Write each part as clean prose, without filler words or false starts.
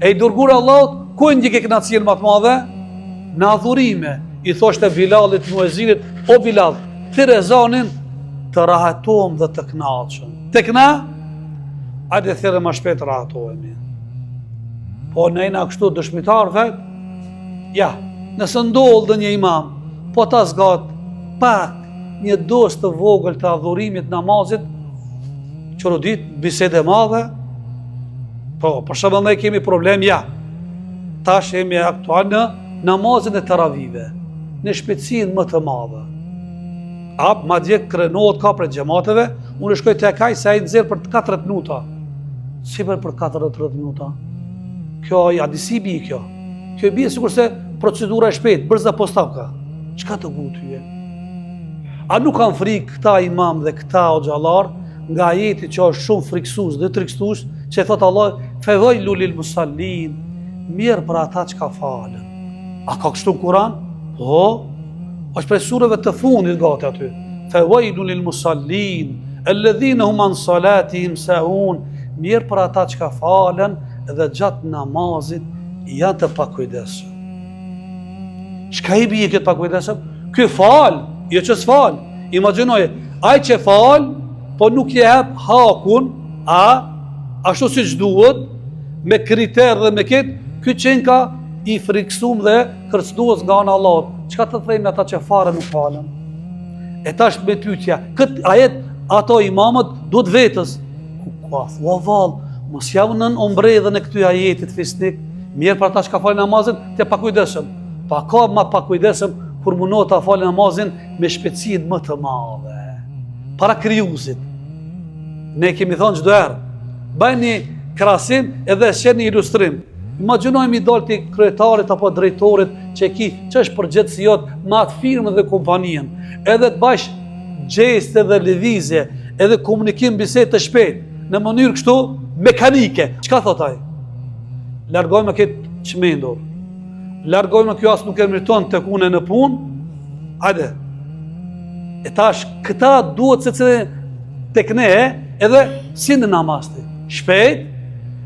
E i dërguar Allahut, ku e ndjekë kënaqësinë më të madhe? Në adhurime. I thoshte Bilalit muezinit, o Bilal, thirr ezanin të rahatohem dhe të kënaqem. Tek na, hajde thirrë më shpejt rahatohemi. Po nëjna kështu dëshmitarëve, ja, nëse ndodh një imam, po ta zgat pak një dos të vogël të adhurimit namazit, çorudit bisedë madhe, po për shembull ne kemi problem, ja. Tash jemi aktual në namazin e taravive, në shpejtësinë më të madhe. Madje krenohet ka për xhamateve, unë shkoj te kaj se ai nxjerr për 40 minuta. Si për 40 minuta? Kjo hadisi bi kjo. Kjo bie sikurse procedura e shpejtë, brza postavka. Çka të gu ty? A nuk kanë frikë këta imam dhe këta xhallar nga ajeti që është shumë friksues dhe triksues, që thot Allah, "Fawailu lil musallin", mirë për ata që ka falën. A ka kështu në Kur'an? Po, është prej sureve të fundit gati aty. "Fawailu lil musallin, alladhina hum an salatihim sahun", mirë për ata që ka falën dhe gjatë namazit janë të pakujdesshëm. Çka i bie këtë pakujdesshëm? Ky fal, jo që s'fal. Imagjinoje, ai që fal, po nuk je hap hakun, ashtu siç duhet, me kriter dhe me këtë, ky qenë ka i friksuar dhe kërcënues nga ana e Allahut. Çka të themi ata që fare nuk falen? E tash me pyetja, këtë ajet ato imamët duhet vetës. Ku thua vall, mos javë nën ombredhën e këtij ajetit fisnik, mirë për ata që ka falë namazin, të pakujdesshëm. Pa ka më pakujdesshëm kur mundohet ta falë namazin me shpejtësinë më të madhe. Para krijuesit. Ne kemi thënë çdo herë, bëni krahasim edhe sheni ilustrim. Imagjinojmë i dalti kryetarit apo drejtorit që është përgjithësi jot me atë firmën dhe kompaninë, edhe të bash gjeste dhe lëvizje, edhe komunikim bisedë të shpejtë, në mënyrë kështu mekanike. Çka thot ai? Largojmë këtë çmendur. Largojmë kjo as nuk e meriton tek unë në punë. Hajde. E tash këta duhet se tek ne edhe si në namazti. Shpejt,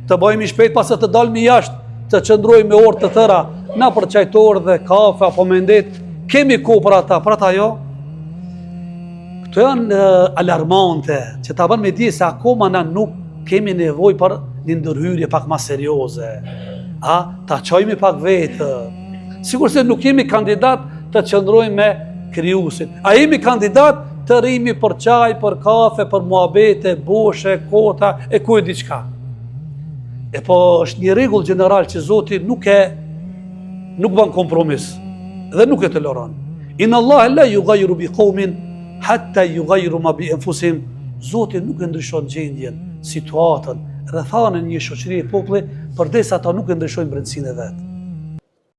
të bëjmë shpejt pas të dalmi jashtë, të qëndrojmë me orë të tëra, na për çajtor dhe kafe apo me ndet, kemi kohë për ata jo. Këto janë alarmante, që ta bën me di se akoma na nuk kemi nevojë për një ndërhyrje pak më serioze. Ta çojmë pak vetë. Sigur se nuk jemi kandidat të qëndrojmë me krijuesin. A jemi kandidat të rrimi për çaj, për kafe, për muhabete, boshe, kota e ku diçka. E po është një rregull gjeneral që Zoti nuk bën kompromis dhe nuk e toleron. Inna Allah la yughayyiru bi qaumin hatta yughayyiru ma bi anfusihim. Zoti nuk e ndryshon gjendjen, situatën, rrethanën një shoqërie populli, përdesë ata nuk e ndryshojnë brendësinë e vet.